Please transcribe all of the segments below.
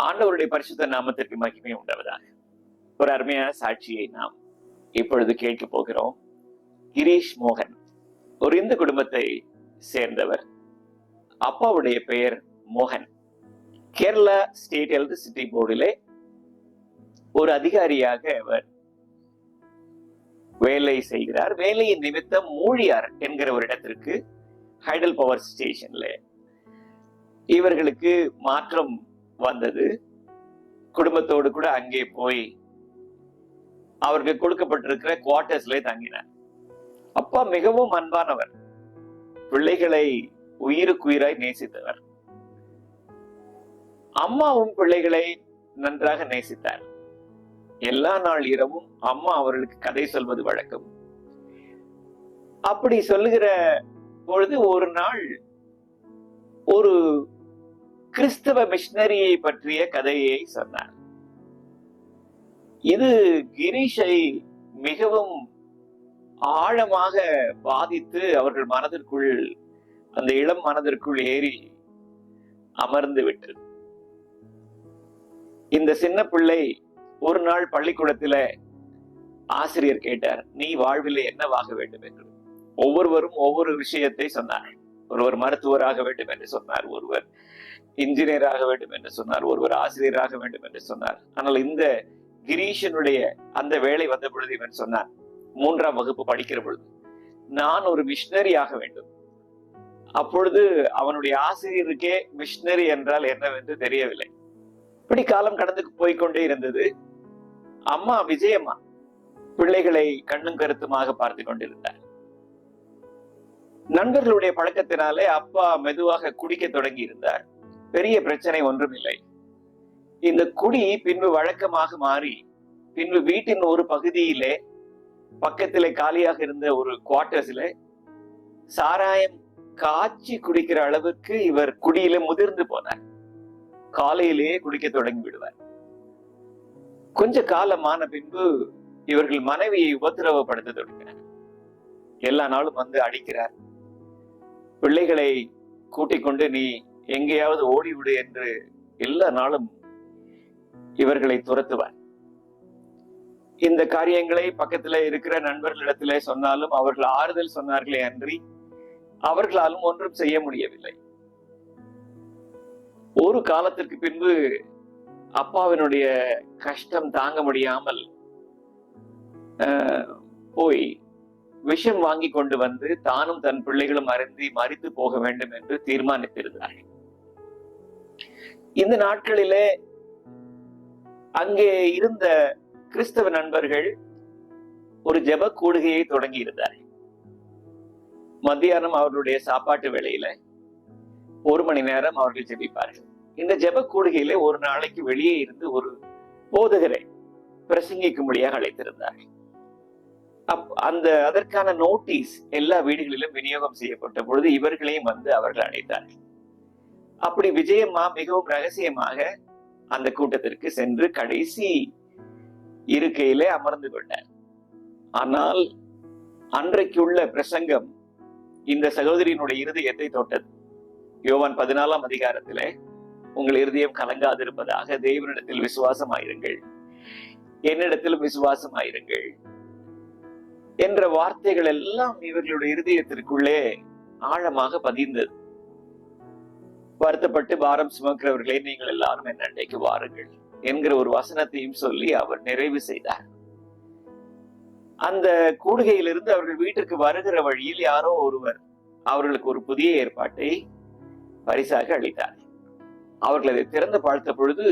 ஆண்டவருடைய பரிசுத்த நாமத்திற்கு மகிமை உண்டாவதாக. ஒரு அருமையான சாட்சியை நாம் இப்பொழுது கேட்க போகிறோம். கிரீஷ் மோகன் ஒரு இந்து குடும்பத்தை சேர்ந்தவர். அப்பாவுடைய பெயர் மோகன். கேரளா ஸ்டேட் எலக்ட்ரிசிட்டி போர்டிலே ஒரு அதிகாரியாக அவர் வேலை செய்கிறார். வேலையின் நிமித்தம் மூழியார் என்கிற ஒரு இடத்திற்கு ஹைடல் பவர் ஸ்டேஷன்ல இவர்களுக்கு மாற்றம் வந்தது. குடும்பத்தோடு கூட அங்கே போய் அவருக்கு கொடுக்கப்பட்டிருக்கிற குவார்டர்ஸ்ல தங்கினார். அப்பா மிகவும் அன்பானவர், பிள்ளைகளை உயிருக்குயிராய் நேசித்தவர். அம்மாவும் பிள்ளைகளை நன்றாக நேசித்தார். எல்லா நாள் இரவும் அம்மா அவர்களுக்கு கதை சொல்வது வழக்கம். அப்படி சொல்லுகிற பொழுது ஒரு நாள் ஒரு கிறிஸ்தவ மிஷனரியை பற்றிய கதையை சொன்னார். இது கிரீஷை மிகவும் ஆழமாக பாதித்து அவர்கள் மனதிற்குள், அந்த இளம் மனதிற்குள் ஏறி அமர்ந்து விட்டது. இந்த சின்ன பிள்ளை ஒரு நாள் பள்ளிக்கூடத்துல ஆசிரியர் கேட்டார், நீ வாழ்வில் என்னவாக வேண்டும் என்று. ஒவ்வொருவரும் ஒவ்வொரு விஷயத்தை சொன்னார். ஒருவர் மருத்துவராக வேண்டும் என்று சொன்னார், ஒருவர் இன்ஜினியராக வேண்டும் என்று சொன்னார், ஒருவர் ஆசிரியராக வேண்டும் என்று சொன்னார். ஆனால் இந்த கிரீஷனுடைய அந்த வேலை வந்த பொழுது இவன் சொன்னான், 3ஆம் வகுப்பு படிக்கிற பொழுது, நான் ஒரு மிஷனரி ஆக வேண்டும். அப்பொழுது அவனுடைய ஆசிரியருக்கே மிஷனரி என்றால் என்னவென்று தெரியவில்லை. இப்படி காலம் கடந்து போய்கொண்டே இருந்தது. அம்மா விஜயம்மா பிள்ளைகளை கண்ணும் கருத்துமாக பார்த்து கொண்டிருந்தார். நண்பர்களுடைய பழக்கத்தினாலே அப்பா மெதுவாக குடிக்க தொடங்கி இருந்தார். பெரிய பிரச்சனை ஒன்றும் இல்லை. இந்த குடி பின்பு வழக்கமாக மாறி பின்பு வீட்டின் ஒரு பகுதியிலே பக்கத்திலே காலியாக இருந்த ஒரு குவார்டர்ஸ்ல சாராயம் காய்ச்சி குடிக்கிற அளவுக்கு இவர் குடியில முதிர்ந்து போனார். காலையிலேயே குடிக்க தொடங்கி விடுவார். கொஞ்ச காலமான பின்பு இவர்கள் மனைவியை உபத்திரவப்படுத்த தொடங்கினார். எல்லா நாளும் வந்து அடிக்கிறார். பிள்ளைகளை கூட்டிக் கொண்டு நீ எங்கேயாவது ஓடிவிடு என்று எல்லா நாளும் இவர்களை துரத்துவார். இந்த காரியங்களை பக்கத்துல இருக்கிற நண்பர்களிடத்திலே சொன்னாலும் அவர்கள் ஆறுதல் சொன்னார்களே அன்றி அவர்களாலும் ஒன்றும் செய்ய முடியவில்லை. ஒரு காலத்திற்கு பின்பு அப்பாவினுடைய கஷ்டம் தாங்க முடியாமல் போய் விஷம் வாங்கி கொண்டு வந்து தானும் தன் பிள்ளைகளும் அருந்தி மரித்து போக வேண்டும் என்று தீர்மானித்திருந்தார்கள். இந்த நாட்களிலே அங்கே இருந்த கிறிஸ்தவ நண்பர்கள் ஒரு ஜெப கூடுகையை தொடங்கி இருந்தார்கள். மத்தியானம் அவர்களுடைய சாப்பாட்டு வேளையில 1 மணி நேரம் அவர்கள் ஜெபிப்பார்கள். இந்த ஜெப கூடுகையில ஒரு நாளைக்கு வெளியே இருந்து ஒரு போதகரை பிரசங்கிக்கும்படியாக அழைத்திருந்தார்கள். அதற்கான நோட்டீஸ் எல்லா வீடுகளிலும் விநியோகம் செய்யப்பட்ட பொழுது இவர்களையும் வந்து அவர்கள் அழைத்தார்கள். அப்படி விஜயம்மா மிகவும் ரகசியமாக அந்த கூட்டத்திற்கு சென்று கடைசி இருக்கையிலே அமர்ந்து கொண்டார். ஆனால் அன்றைக்குள்ள பிரசங்கம் இந்த சகோதரியினுடைய இருதயத்தை தொட்டது. யோவான் 14ஆம் அதிகாரத்திலே உங்கள் இருதயம் கலங்காதிருப்பதாக, தேவனிடத்தில் விசுவாசமாயிருங்கள், என்னிடத்திலும் விசுவாசமாயிருங்கள் என்ற வார்த்தைகள் எல்லாம் இவர்களுடைய இருதயத்திற்குள்ளே ஆழமாக பதிந்தது. வருத்தப்பட்டு பாரம் சுமக்கிறவர்களே நீங்கள் எல்லாரும் என் அண்டைக்கு வாருங்கள் என்கிற ஒரு வசனத்தையும் சொல்லி அவர் நிறைவு செய்தார். அந்த கூடுகையிலிருந்து அவர்கள் வீட்டிற்கு வருகிற வழியில் யாரோ ஒருவர் அவர்களுக்கு ஒரு புதிய ஏற்பாட்டை பரிசாக அளித்தார். அவர்கள் அதை திறந்து பார்த்த பொழுது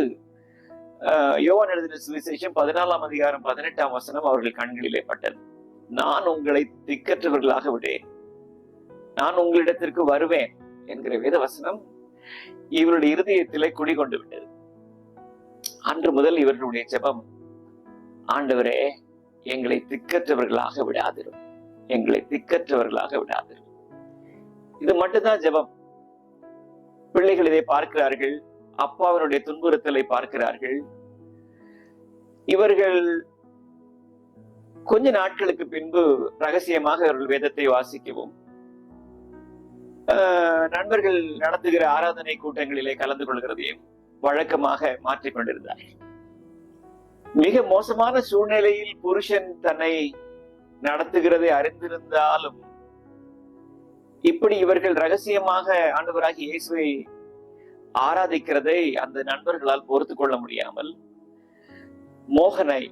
யோவான் எழுதின சுவிசேஷம் 14ஆம் அதிகாரம் 18ஆம் வசனம் அவர்கள் கண்களிலே பட்டது. நான் உங்களை திக்கற்றவர்களாக விடேன், நான் உங்களிடத்திற்கு வருவேன் என்கிற வேத வசனம் இவருடைய இருதயத்திலே குடிகொண்டு விட்டது. அன்று முதல் இவர்களுடைய ஜெபம், ஆண்டவரே எங்களை திக்கற்றவர்களாக விடாதிரும், எங்களை திக்கற்றவர்களாக விடாதிரும். இது மட்டும்தான் ஜெபம். பிள்ளைகள் இதை பார்க்கிறார்கள், அப்பாவினுடைய துன்புறுத்தலை பார்க்கிறார்கள். இவர்கள் கொஞ்ச நாட்களுக்கு பின்பு ரகசியமாக அவர்கள் வேதத்தை வாசிக்கவும் நண்பர்கள் நடத்துகிற ஆராதனை கூட்டங்களிலே கலந்து கொள்கிறதையும் வழக்கமாக மாற்றிக்கொண்டிருந்தார். மிக மோசமான சூழ்நிலையில் புருஷன் தன்னை நடத்துகிறதை அறிந்திருந்தாலும் இப்படி இவர்கள் ரகசியமாக ஆண்டவராகிய இயேசுவை ஆராதிக்கிறதை அந்த நண்பர்களால் பொறுத்து கொள்ள முடியாமல் மோகனை,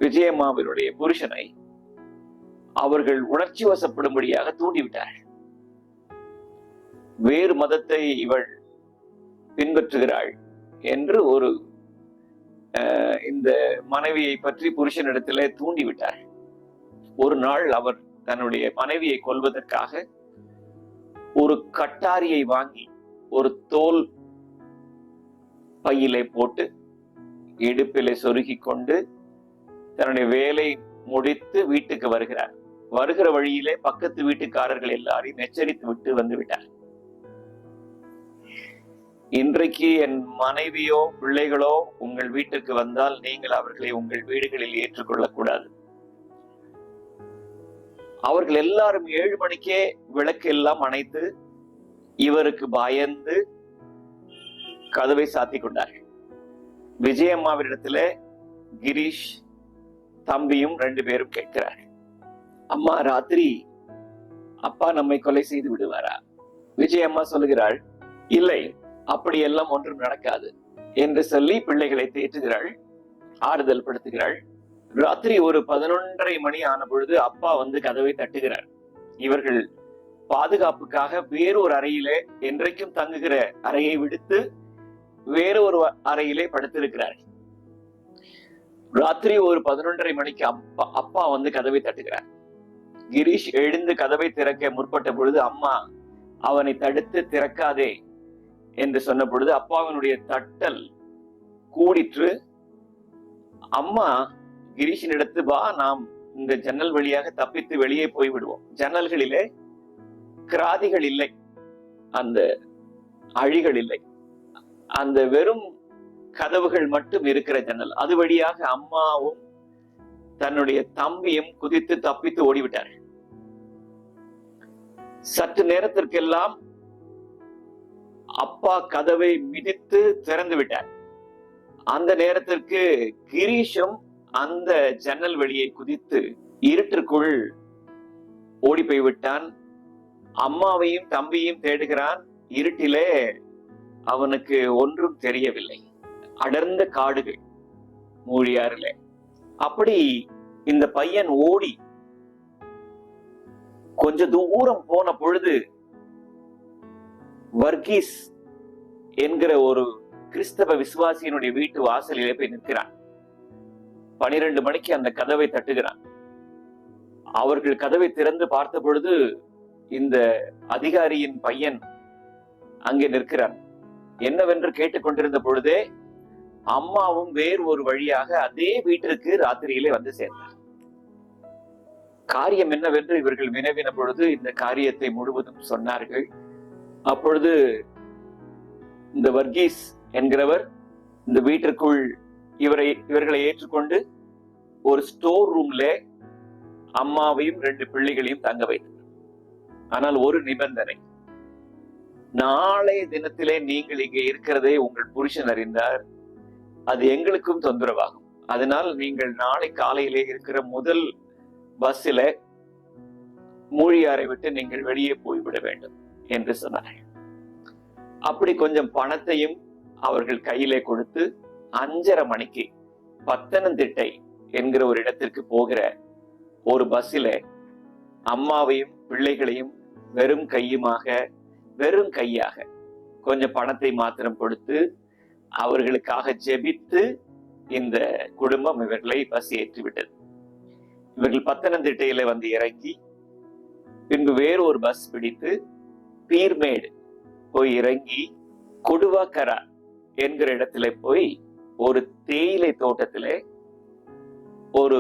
விஜயம்மாவினுடைய புருஷனை அவர்கள் உணர்ச்சி வசப்படும்படியாக தூண்டிவிட்டார்கள். வேறு மதத்தை இவள் பின்பற்றுகிறாள் என்று ஒரு இந்த மனைவியை பற்றி புருஷனிடத்திலே தூண்டிவிட்டார். ஒரு நாள் அவர் தன்னுடைய மனைவியை கொல்வதற்காக ஒரு கட்டாரியை வாங்கி ஒரு தோல் பையிலே போட்டு இடுப்பிலே சொருகி கொண்டு தன்னுடைய வேலை முடித்து வீட்டுக்கு வருகிறார். வருகிற வழியிலே பக்கத்து வீட்டுக்காரர்கள் எல்லாரையும் எச்சரித்து விட்டு வந்து விட்டார். இன்றைக்கு என் மனைவியோ பிள்ளைகளோ உங்கள் வீட்டுக்கு வந்தால் நீங்கள் அவர்களை உங்கள் வீடுகளில் ஏற்றுக்கொள்ளக்கூடாது. அவர்கள் எல்லாரும் 7 மணிக்கே விளக்கு எல்லாம் அணைத்து இவருக்கு பயந்து கதவை சாத்தி கொண்டார்கள். விஜயம்மாவிடத்துல கிரீஷ் தம்பியும் 2 பேரும் கேட்கிறார், அம்மா, ராத்திரி அப்பா நம்மை கொலை செய்து விடுவாரா? விஜயம்மா சொல்லுகிறாள், இல்லை, அப்படியெல்லாம் ஒன்றும் நடக்காது என்று சொல்லி பிள்ளைகளை தேற்றுகிறாள், ஆறுதல் படுத்துகிறாள். ராத்திரி ஒரு 11:30 மணி ஆன பொழுது அப்பா வந்து கதவை தட்டுகிறார். இவர்கள் பாதுகாப்புக்காக வேறொரு அறையிலே, என்றைக்கும் தங்குகிற அறையை விடுத்து வேறொரு அறையிலே படுத்திருக்கிறார். ராத்திரி ஒரு 11:30 மணிக்கு அப்பா வந்து கதவை தட்டுகிறார். கிரீஷ் எழுந்து கதவை திறக்க முற்பட்ட பொழுது அம்மா அவனை தடுத்து திறக்காதே என்று சொன்ன பொழுது அப்பாவினுடைய தட்டல் கூடிற்று. அம்மா கிரீஷின் இடத்து, வா, நாம் இந்த ஜன்னல் வழியாக தப்பித்து வெளியே போய்விடுவோம். ஜன்னல்களிலே கிராதிகள் இல்லை, அந்த அழிகள் இல்லை, அந்த வெறும் கதவுகள் மட்டும் இருக்கிற ஜன்னல். அது வழியாக அம்மாவும் தன்னுடைய தம்பியும் குதித்து தப்பித்து ஓடிவிட்டார். சற்று நேரத்திற்கெல்லாம் அப்பா கதவை மிதித்து திறந்து விட்டார். அந்த நேரத்திற்கு கிரீஷும் அந்த ஜன்னல் வழியை குதித்து இருட்டிற்குள் ஓடி போய்விட்டான். அம்மாவையும் தம்பியும் தேடுகிறான். இருட்டிலே அவனுக்கு ஒன்றும் தெரியவில்லை. அடர்ந்த காடுகள் மூழியாறிலே. அப்படி இந்த பையன் ஓடி கொஞ்ச தூரம் போன பொழுது வர்கீஸ் என்கிற ஒரு கிறிஸ்தவ விசுவாசியினுடைய வீட்டு வாசலிலே போய் நிற்கிறான். 12 மணிக்கு அந்த கதவை தட்டுகிறான். அவர்கள் கதவை திறந்து பார்த்த பொழுது இந்த அதிகாரியின் பையன் அங்கே நிற்கிறான். என்னவென்று கேட்டுக்கொண்டிருந்த பொழுதே அம்மாவும் வேறு ஒரு வழியாக அதே வீட்டிற்கு ராத்திரியிலே வந்து சேர்ந்தார். காரியம் என்னவென்று இவர்கள் வினவின பொழுது இந்த காரியத்தை முழுவதும் சொன்னார்கள். அப்பொழுது இந்த வர்கீஸ் என்கிறவர் இந்த வீட்டிற்குள் இவர்களை ஏற்றுக்கொண்டு ஒரு ஸ்டோர் ரூம்ல அம்மாவையும் 2 பிள்ளைகளையும் தங்க வைத்தார். ஆனால் ஒரு நிபந்தனை, நாளைய தினத்திலே நீங்கள் இங்கே இருக்கிறதே உங்கள் புருஷன் அறிந்தார், அது எங்களுக்கும் தொந்தரவாகும். அதனால் நீங்கள் நாளை காலையிலே இருக்கிற முதல் பஸ்ஸில மூழியாரை விட்டு நீங்கள் வெளியே போய்விட வேண்டும் என்று சொன்னார்கள். அப்படி கொஞ்சம் பணத்தையும் அவர்கள் கையிலே கொடுத்து 5:30 மணிக்கு பத்தனந்திட்டை என்கிற ஒரு இடத்திற்கு போகிற ஒரு பஸ்ஸில அம்மாவையும் பிள்ளைகளையும் வெறும் கையாக கொஞ்சம் பணத்தை மாத்திரம் கொடுத்து அவர்களுக்காக ஜெபித்து இந்த குடும்பம் இவர்களை பஸ் ஏற்றி விட்டது. இவர்கள் பத்தனந்திட்டையில வந்து இறங்கி பின்பு வேறு ஒரு பஸ் பிடித்து பீர்மேடு போய் இறங்கி கொடுவாக்கரா என்கிற இடத்துல போய் ஒரு தேயிலை தோட்டத்திலே ஒரு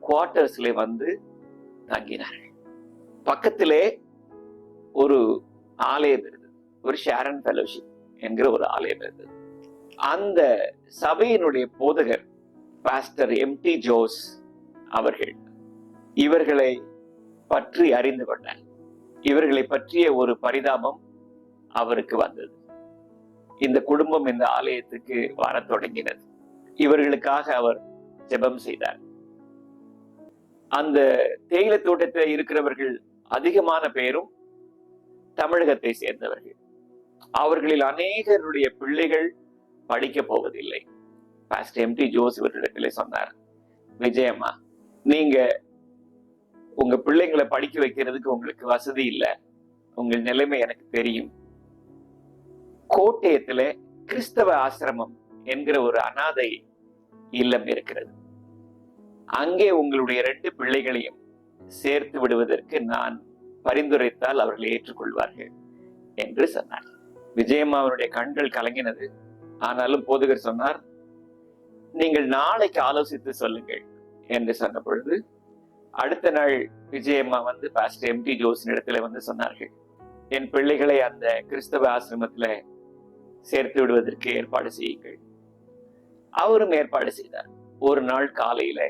குவார்டர்ஸ்ல வந்து தங்கினார்கள். பக்கத்திலே ஒரு ஆலயம் இருந்தது, ஒரு ஷாரன் ஃபெலோஷிப் என்கிற ஒரு ஆலயம் இருந்தது. அந்த சபையினுடைய போதகர் பாஸ்டர் எம்டி ஜோஸ் அவர்கள் இவர்களை பற்றி அறிந்து கொண்டார். இவர்களை பற்றிய ஒரு பரிதாபம் அவருக்கு வந்தது. இந்த குடும்பம் இந்த ஆலயத்துக்கு வரத் தொடங்கினது. இவர்களுக்காக அவர் ஜெபம் செய்தார். அந்த தேயிலை தோட்டத்தில் இருக்கிறவர்கள் அதிகமான பேரும் தமிழகத்தை சேர்ந்தவர்கள். அவர்களில் அநேகருடைய பிள்ளைகள் படிக்க போவதில்லை. Pastor MD. ஜோஸ் இவர்களிடத்திலே சொன்னார், விஜயம்மா, நீங்க உங்க பிள்ளைங்களை படிக்க வைக்கிறதுக்கு உங்களுக்கு வசதி இல்லை, உங்கள் நிலைமை எனக்கு தெரியும். கோட்டயத்துல கிறிஸ்தவ ஆசிரமம் என்கிற ஒரு அனாதை இல்லம் இருக்கிறது. அங்கே உங்களுடைய 2 பிள்ளைகளையும் சேர்த்து விடுவதற்கு நான் பரிந்துரைத்தால் அவர்கள் ஏற்றுக்கொள்வார்கள் என்று சொன்னார். விஜயம்மாவனுடைய கண்கள் கலங்கினது. ஆனாலும் போதகர் சொன்னார், நீங்கள் நாளைக்கு ஆலோசித்து சொல்லுங்கள் என்று சொன்ன பொழுது, அடுத்த நாள் விஜயம்மா வந்து பாஸ்டர் எம்.டி. ஜோஸின் இடத்துல வந்து சொன்னார்கள், என் பிள்ளைகளை அந்த கிறிஸ்தவ ஆசிரமத்துல சேர்த்து விடுவதற்கு ஏற்பாடு செய்யுங்கள். அவரும் ஏற்பாடு செய்தார். ஒரு நாள் காலையில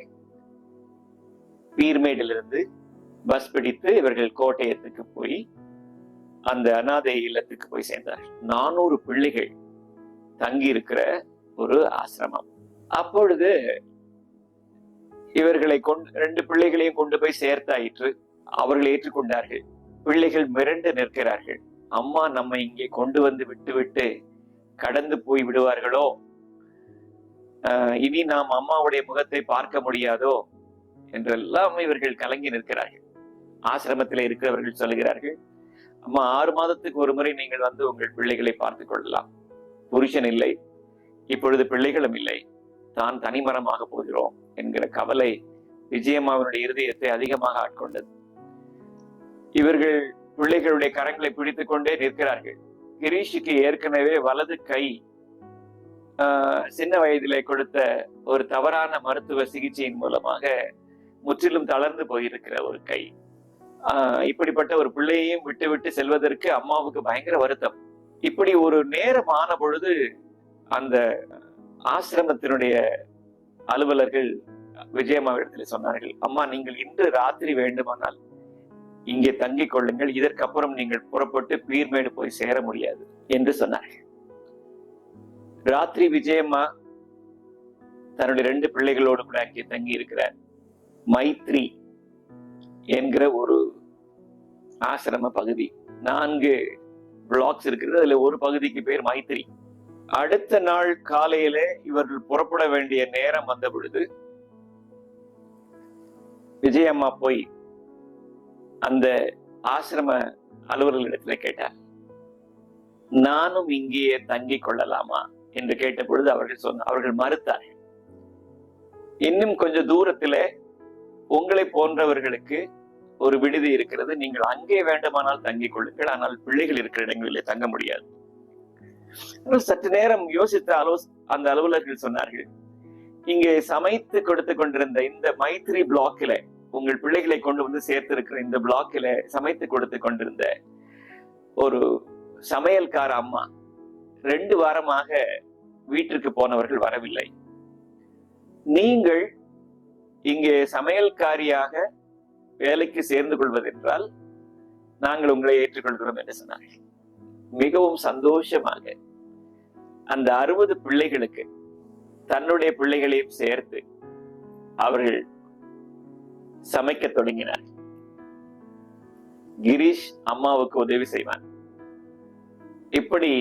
பீர்மேடிலிருந்து பஸ் பிடித்து இவர்கள் கோட்டயத்துக்கு போய் அந்த அனாதை இல்லத்துக்கு போய் சேர்ந்தார்கள். 400 பிள்ளைகள் தங்கி இருக்கிற ஒரு ஆசிரமம். அப்பொழுது இவர்களை 2 பிள்ளைகளையும் கொண்டு போய் சேர்த்தாயிற்று. அவர்கள் ஏற்றுக்கொண்டார்கள். பிள்ளைகள் மிரண்டு நிற்கிறார்கள். அம்மா நம்மை இங்கே கொண்டு வந்து விட்டு கடந்து போய் விடுவார்களோ, இனி நாம் அம்மாவுடைய முகத்தை பார்க்க முடியாதோ என்றெல்லாம் இவர்கள் கலங்கி நிற்கிறார்கள். ஆசிரமத்தில் இருக்கிறவர்கள் சொல்லுகிறார்கள், அம்மா 6 மாதத்துக்கு ஒரு முறை நீங்கள் வந்து உங்கள் பிள்ளைகளை பார்த்துக் கொள்ளலாம். புருஷன் இல்லை, இப்பொழுது பிள்ளைகளும் இல்லை, தான் தனிமரமாக போகிறோம் என்கிற கவலை விஜயம்மாவினுடைய இருதயத்தை அதிகமாக ஆட்கொண்டது. இவர்கள் பிள்ளைகளுடைய கரங்களை பிடித்துக் கொண்டே நிற்கிறார்கள். கிரீஷுக்கு ஏற்கனவே வலது கை சின்ன வயதிலே கொடுத்த ஒரு தவறான மருத்துவ சிகிச்சையின் மூலமாக முற்றிலும் தளர்ந்து போயிருக்கிற ஒரு கை. இப்படிப்பட்ட ஒரு பிள்ளையையும் விட்டு விட்டு செல்வதற்கு அம்மாவுக்கு பயங்கர வருத்தம். இப்படி ஒரு நேரம் ஆன பொழுது அந்த ஆசிரமத்தினுடைய அலுவலர்கள் விஜயம்மாவிடத்தில் சொன்னார்கள், அம்மா, நீங்கள் இன்று ராத்திரி வேண்டுமானால் இங்கே தங்கிக் கொள்ளுங்கள், இதற்கப்புறம் நீங்கள் புறப்பட்டு பீர்மேடு போய் சேர முடியாது என்று சொன்னார்கள். ராத்திரி விஜயம்மா தன்னுடைய 2 பிள்ளைகளோடு கூட அங்கே தங்கி இருக்கிறார். மைத்ரி என்கிற ஒரு ஆசிரம பகுதி, 4 பிளாக்ஸ் இருக்கிறது. அதுல ஒரு பகுதிக்கு பேர் மைத்ரி. அடுத்த நாள் காலையில இவர்கள் புறப்பட வேண்டிய நேரம் வந்த பொழுது விஜயம்மா போய் அந்த ஆசிரம அலுவலர்களிடத்துல கேட்டார், நானும் இங்கேயே தங்கிக் கொள்ளலாமா என்று கேட்ட பொழுது அவர்கள் மறுத்தார்கள். இன்னும் கொஞ்சம் தூரத்திலே உங்களை போன்றவர்களுக்கு ஒரு விடுதி இருக்கிறது, நீங்கள் அங்கே வேண்டுமானால் தங்கிக் கொள்ளுங்கள், ஆனால் பிள்ளைகள் இருக்கிற இடங்களிலே தங்க முடியாது. சற்று நேரம் யோசித்த அந்த அலுவலர்கள் சொன்னார்கள், இங்கே சமைத்து கொடுத்து கொண்டிருந்த இந்த மைத்ரி பிளாக்கில உங்கள் பிள்ளைகளை கொண்டு வந்து சேர்த்து இருக்கிற இந்த பிளாக்கில சமைத்து கொடுத்து கொண்டிருந்த ஒரு சமையல்கார அம்மா 2 வாரமாக வீட்டிற்கு போனவர்கள் வரவில்லை. நீங்கள் இங்கே சமையல்காரியாக வேலைக்கு சேர்ந்து கொள்வதென்றால் நாங்கள் உங்களை ஏற்றுக்கொள்கிறோம் என்று சொன்னார்கள். மிகவும் சந்தோஷமாக அந்த 60 பிள்ளைகளுக்கு தன்னுடைய பிள்ளைகளையும் சேர்த்து அவர்கள் சமைக்க தொடங்கினார். கிரீஷ் அம்மாவுக்கு உதவி செய்வான். இப்படி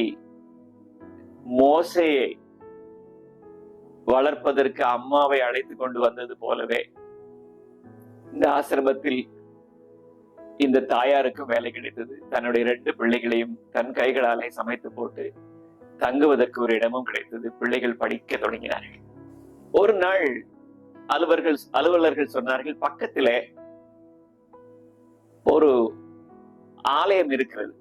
மோசையை வளர்ப்பதற்கு அம்மாவை அழைத்து கொண்டு வந்தது போலவே இந்த ஆசிரமத்தில் இந்த தாயாருக்கும் வேலை கிடைத்தது. தன்னுடைய 2 பிள்ளைகளையும் தன் கைகளாலே சமைத்து போட்டு தங்குவதற்கு ஒரு இடமும் கிடைத்தது. பிள்ளைகள் படிக்க தொடங்கினார்கள். ஒரு நாள் அலுவலர்கள் சொன்னார்கள், பக்கத்திலே ஒரு ஆலயம் இருக்கிறது,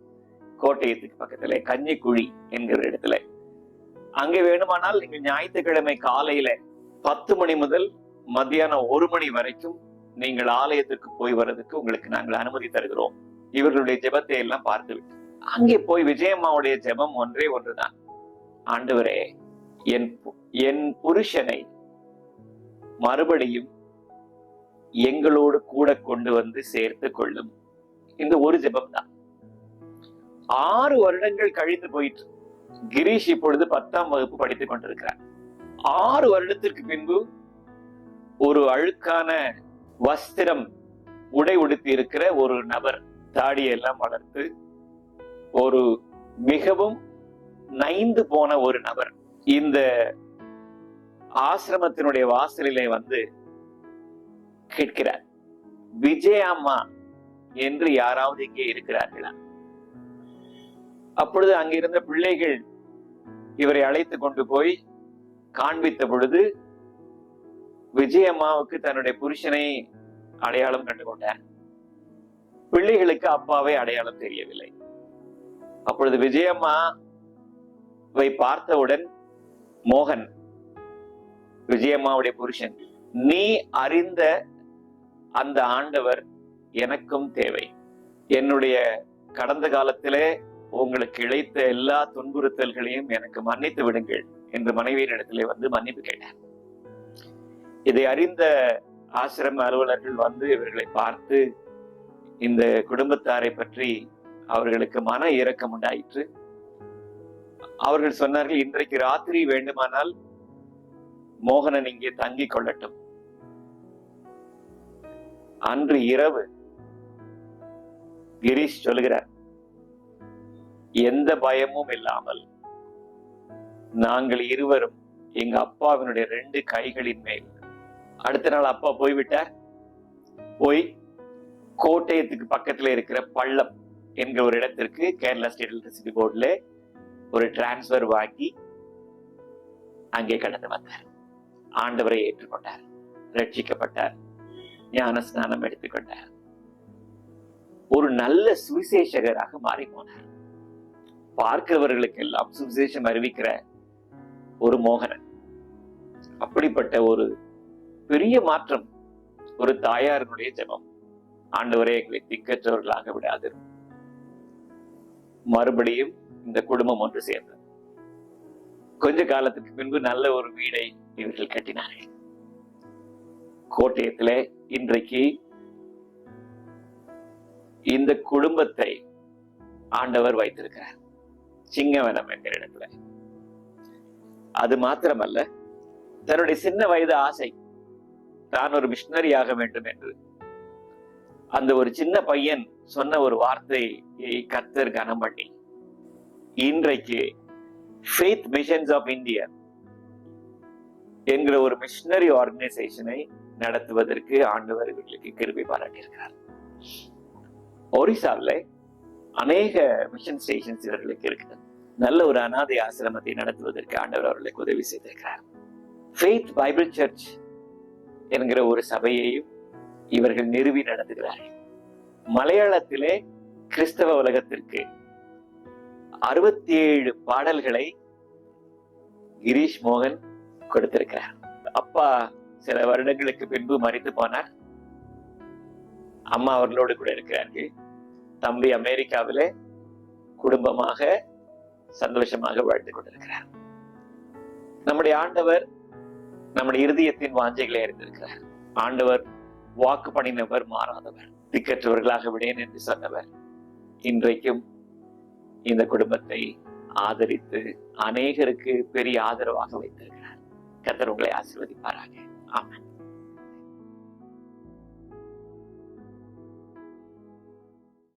கோட்டயத்துக்கு பக்கத்திலே கன்னிக்குழி என்கிற இடத்துல. அங்கே வேணுமானால் நீங்கள் ஞாயிற்றுக்கிழமை காலையில 10 மணி முதல் மத்தியானம் 1 மணி வரைக்கும் நீங்கள் ஆலயத்திற்கு போய் வர்றதுக்கு உங்களுக்கு நாங்கள் அனுமதி தருகிறோம். இவர்களுடைய ஜெபத்தை எல்லாம் பார்த்துவிட்டு அங்கே போய் விஜயம்மாவுடைய ஜெபம் ஒன்றே ஒன்றுதான், ஆண்டவரே, என் புருஷனை மறுபடியும் எங்களோடு கூட கொண்டு வந்து சேர்த்து கொள்ளும். இந்த ஒரு ஜெபம் தான். 6 வருடங்கள் கழிந்து போயிற்று. கிரீஷ் இப்பொழுது 10ஆம் வகுப்பு படித்துக் கொண்டிருக்கிறார். 6 வருடத்திற்கு பின்பு ஒரு அழுக்கான வஸ்திரம் உடை உடுத்தி இருக்கிற ஒரு நபர், தாடியெல்லாம் வளர்த்து ஒரு மிகவும் நைந்து போன ஒரு நபர் இந்த ஆசிரமத்தினுடைய வாசலிலே வந்து கேட்கிறார், விஜயம்மா என்று யாராவது இங்கே இருக்கிறார்களா? அப்பொழுது அங்கிருந்த பிள்ளைகள் இவரை அழைத்து கொண்டு போய் காண்பித்த பொழுது விஜயம்மாவுக்கு தன்னுடைய புருஷனை அடையாளம் கண்டுகொண்டார். பிள்ளைகளுக்கு அப்பாவை அடையாளம் தெரியவில்லை. அப்பொழுது விஜயம்மாவை பார்த்தவுடன் மோகன், விஜயம்மாவுடைய புருஷன், நீ அறிந்த அந்த ஆண்டவர் எனக்கும் தேவை. என்னுடைய கடந்த காலத்திலே உங்களுக்கு இழைத்த எல்லா துன்புறுத்தல்களையும் எனக்கு மன்னித்து விடுங்கள் என்று மனைவியினிடத்திலே வந்து மன்னிப்பு கேட்டார். இதை அறிந்த ஆசிரம அலுவலர்கள் வந்து இவர்களை பார்த்து இந்த குடும்பத்தாரை பற்றி அவர்களுக்கு மன இரக்கம் உண்டாயிற்று. அவர்கள் சொன்னார்கள், இன்றைக்கு ராத்திரி வேண்டுமானால் மோகனன் இங்கே தங்கிக் கொள்ளட்டும். அன்று இரவு கிரீஷ் சொல்கிறார், எந்த பயமும் இல்லாமல் நாங்கள் இருவரும் எங்க அப்பாவினுடைய 2 கைகளின் மேல், அடுத்த நாள் அப்பா போய்விட்டார். போய் கோட்டயத்துக்கு பக்கத்துல இருக்கிற பள்ளம் என்கிற ஒரு இடத்திற்கு கேரளா ஸ்டேட் எலக்ட்ரிசிட்டி போர்டுல ஒரு டிரான்ஸ்பர் வாங்கி அங்கே கடந்து வந்தார். ஆண்டவரை ஏற்றுக்கொண்டார், ரட்சிக்கப்பட்டார், ஞான ஸ்நானம் எடுத்துக்கொண்டார். ஒரு நல்ல சுவிசேஷகராக மாறி போனார். பார்க்கிறவர்களுக்கு எல்லாம் சுவிசேஷம் அறிவிக்கிற ஒரு மோகனன். அப்படிப்பட்ட ஒரு பெரிய மாற்றம். ஒரு தாயாரினுடைய ஜெபம், ஆண்டவரே எங்களை திக்கற்றவர்களாக விடாது. மறுபடியும் இந்த குடும்பம் ஒன்று சேர்ந்தது. கொஞ்ச காலத்துக்கு பின்பு நல்ல ஒரு வீடை இவர்கள் கட்டினார்கள். கோட்டயத்திலே இன்றைக்கு இந்த குடும்பத்தை ஆண்டவர் வைத்திருக்கிறார், சிங்கவனம் என்கிற இடத்துல. அது மாத்திரமல்ல, தன்னுடைய சின்ன வயது ஆசை, தான் ஒரு மிஷனரி ஆக வேண்டும் என்று அந்த ஒரு சின்ன பையன் சொன்ன ஒரு வார்த்தையை கர்த்தர் கனம் பண்ணி இன்றைக்கு ஃபெய்த் மிஷன்ஸ் ஆஃப் இந்தியா என்கிற ஒரு மிஷனரி ஆர்கனைசேஷனை நடத்துவதற்கு ஆண்டவர் இவர்களுக்கு கிருபை பாராட்டியிருக்கிறார். ஒரிசாவில் அநேக மிஷன் ஸ்டேஷன்ஸ் இவர்களுக்கு இருக்கிறது. நல்ல ஒரு அனாதை ஆசிரமத்தை நடத்துவதற்கு ஆண்டவர் அவர்களுக்கு உதவி செய்திருக்கிறார். ஃபெய்த் பைபிள் சர்ச் என்கிற ஒரு சபையையும் இவர்கள் நிறுவி நடத்துகிறார்கள். மலையாளத்திலே கிறிஸ்தவ உலகத்திற்கு 67 பாடல்களை கிரீஷ் மோகன் கொடுத்திருக்கிறார். அப்பா சில வருடங்களுக்கு பின்பு மரித்து போனார். அம்மா அவர்களோடு கூட இருக்கிறார்கள். தம்பி அமெரிக்காவிலே குடும்பமாக சந்தோஷமாக வாழ்ந்து கொண்டிருக்கிறார். நம்முடைய ஆண்டவர் நம்முடைய இருதயத்தின் வாஞ்சைகளை அறிந்திருக்கிறார். ஆண்டவர் வாக்கு பண்ணினவர், மாறாதவர், திக்கற்றவர்களாக விடேன் என்று சொன்னவர் இன்றைக்கும் இந்த குடும்பத்தை ஆதரித்து அநேகருக்கு பெரிய ஆதரவாக வைத்திருக்கிறார். கர்த்தர் உங்களை ஆசீர்வதிப்பாராக. ஆமென்.